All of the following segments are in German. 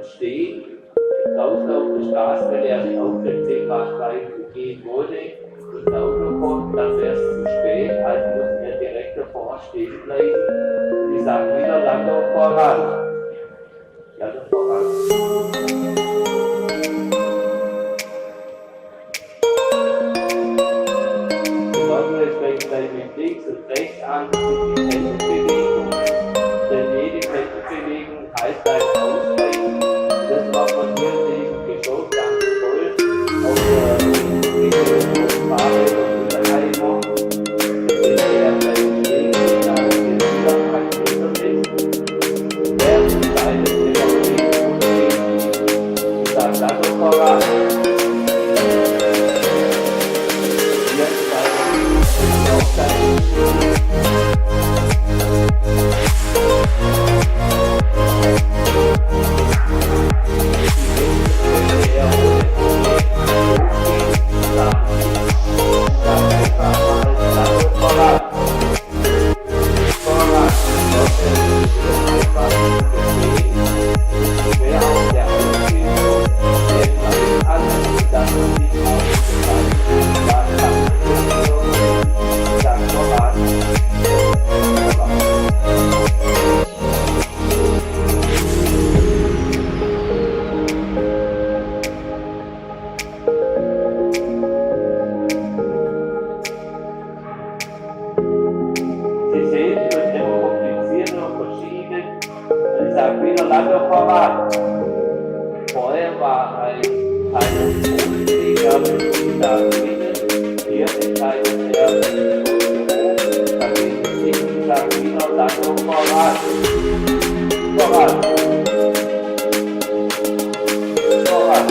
und stehen. Draußen auf der Straße, weil er auf der Zebrastreifen gehen wollte. Das Auto kommt, dann wäre es zu spät, also muss er direkt davor stehen bleiben. Ich sage wieder, lang doch voran. Ja, doch voran. Mit links und rechts an, das sind die Pendelbewegungen, denn jede Pendelbewegung heißt ein Ausweichen. Das war von hier in diesem Geschoss ganz toll, auf der Fahrräder und der Heimer. Das ist der Weg, da das Gewitter aktiviert ist. Der entscheidet sich auf den Weg. Ich sage das doch voran. Vorher war ein Positiv, aber hier entscheidet er dann geht es nicht und sagt wieder, dann noch voran. Voran. Voran.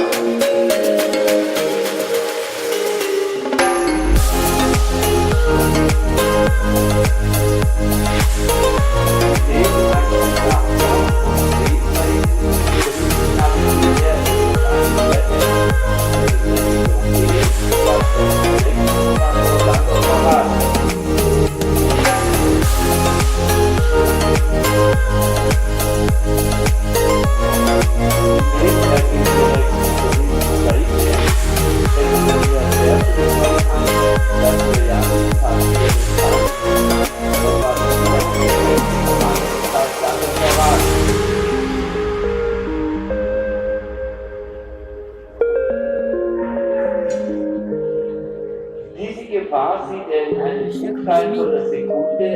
Gefahr sieht er in einem Bruchteil von der Sekunde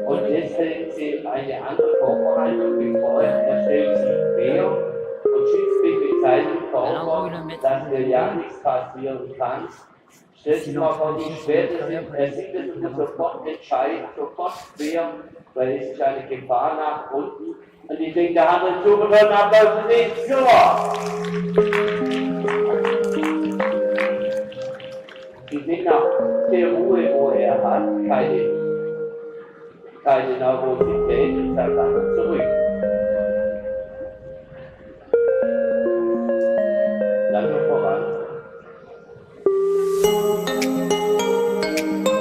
und deswegen sie eine andere Vorbereitung bevor er stellt sich quer und schützt mich mit seinem Körper, dass mir ja nichts passieren kann. Stellt sich mal vor, wie schwer das ist, er sieht es und muss sofort entscheiden, sofort quer, weil es ist eine Gefahr nach unten. Und ich denke, da haben wir zugehört, Applaus nicht so. Sie sind nach der Ruhe, wo er hat, keine Nervosität und sagt dann zurück. Lange voran.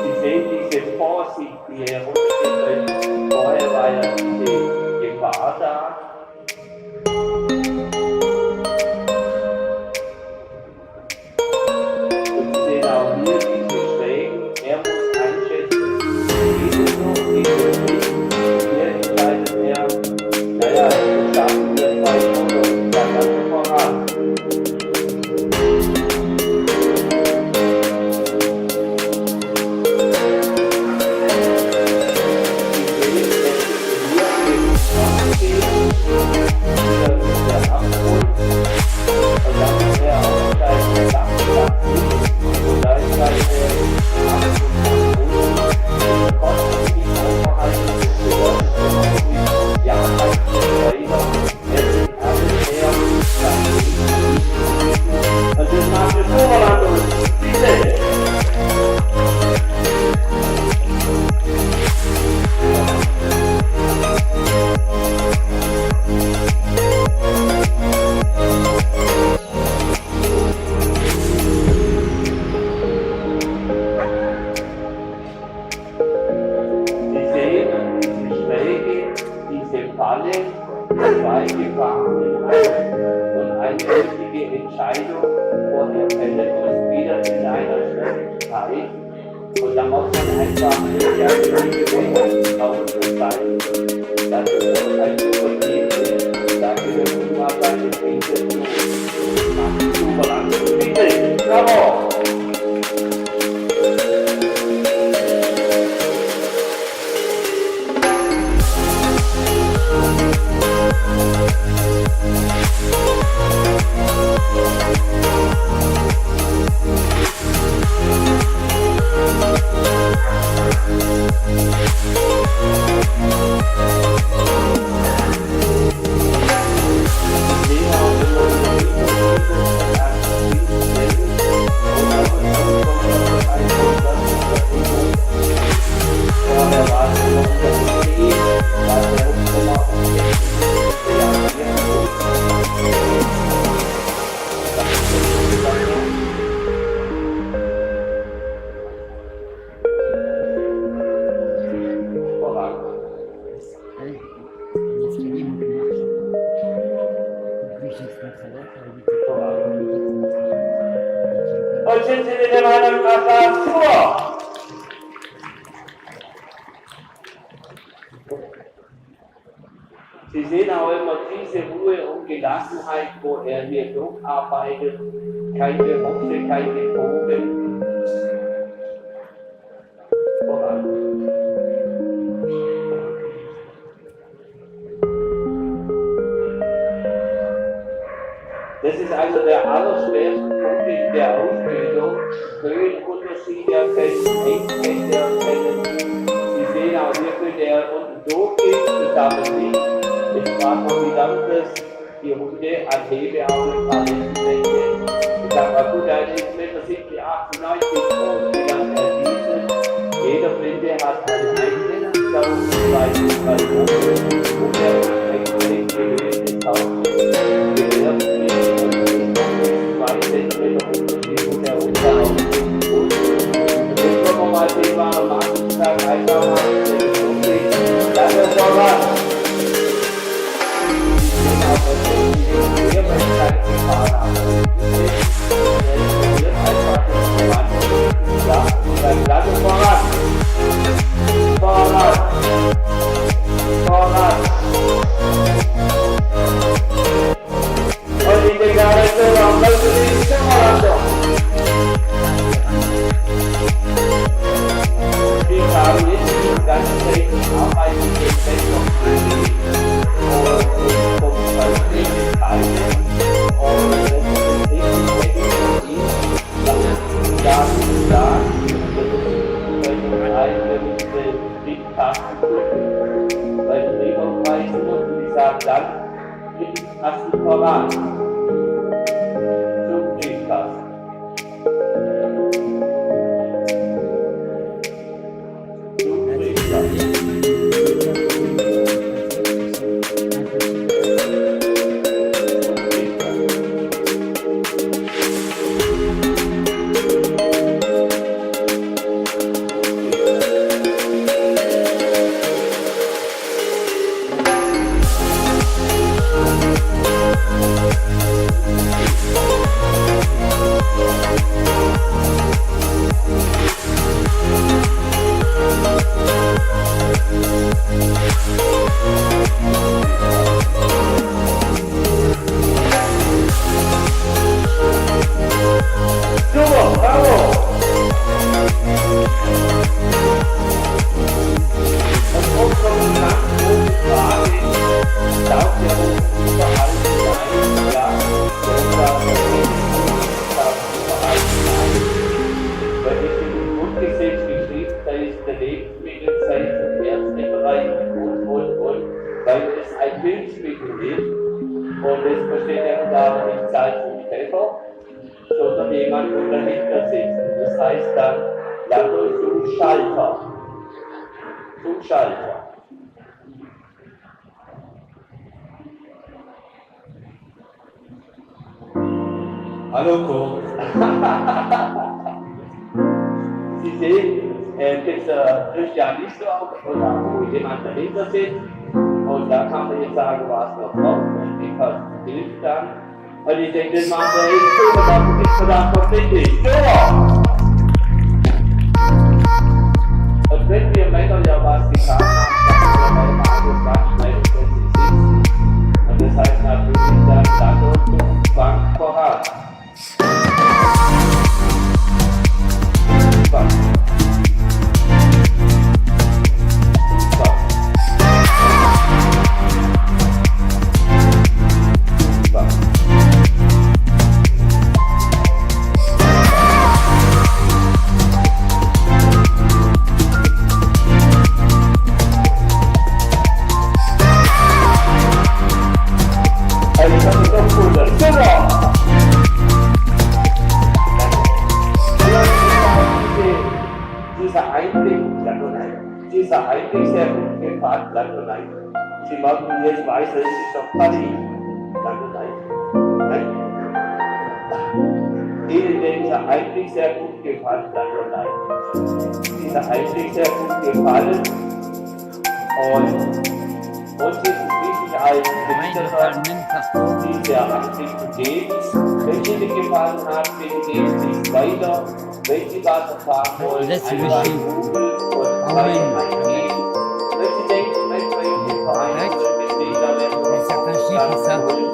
Sie sehen diese Vorsicht, die heruntergeht, weil vorher war ja diese Gefahr da. eine wichtige Entscheidung vorher fällen muss, wieder in einer Schwierigkeit. Und da muss man einfach ja die Bewegung auszeigen. Das ist ein Überleben ist. Da gehört mal seine Wege zu. Macht super lang. Bitte, bravo! Und sind Sie mit dem anderen Alentour? Sie sehen auch immer diese Ruhe und Gelassenheit, wo er hier durcharbeitet. Keine Hopse, keine Bogen. Voran. Das ist also der allerschwerste Punkt in der Ausbildung. Höhenunterschiede erkennen, Engpässe erkennen. Sie sehen auch hier, wenn der unten durchgeht, ich habe nicht. Ich frage mal, wie lange das die Hunde an Hebe auch ein paar Ländchen. Ich sage mal, gut, er ist 1,70 Meter, 98 groß, wie lange er diese. Jeder Blinde hat einen eigenen Zaun, zwei Ohren und der extrem gewählte Zaun. Hallo Kurt. Sie sehen, gibt Christian nicht so auf, oder wo jemand dahinter sitzt. Und da kann man jetzt sagen, was noch drauf und ich habe das Bild dann. Und ich denke, das machen wir echt so, dann ist man da verbindlich. So! Und wenn wir Männer ja was getan haben, dann können wir mal alles ganz schnell sitzen. Und das heißt natürlich dann Sattel zum Bank voran. Super. Dieser Einblick sehr gut gefallen, bleibt und nein. Sie machen jetzt weiter, es ist doch Paris. Bleibt und nein. Ihnen dieser Einblick sehr gut gefallen, bleibt und nein. Dieser Einblick sehr gut gefallen und uns ist es wichtig als Besitzer, dieser Einblick zu geben. Wenn Sie Ihnen gefallen hat, bitte geben Sie es weiter. Wenn Sie weiterfahren wollen, einfach Google und eingeben. Wenn Sie denken, Mensch, bei Ihnen Verein, dann holen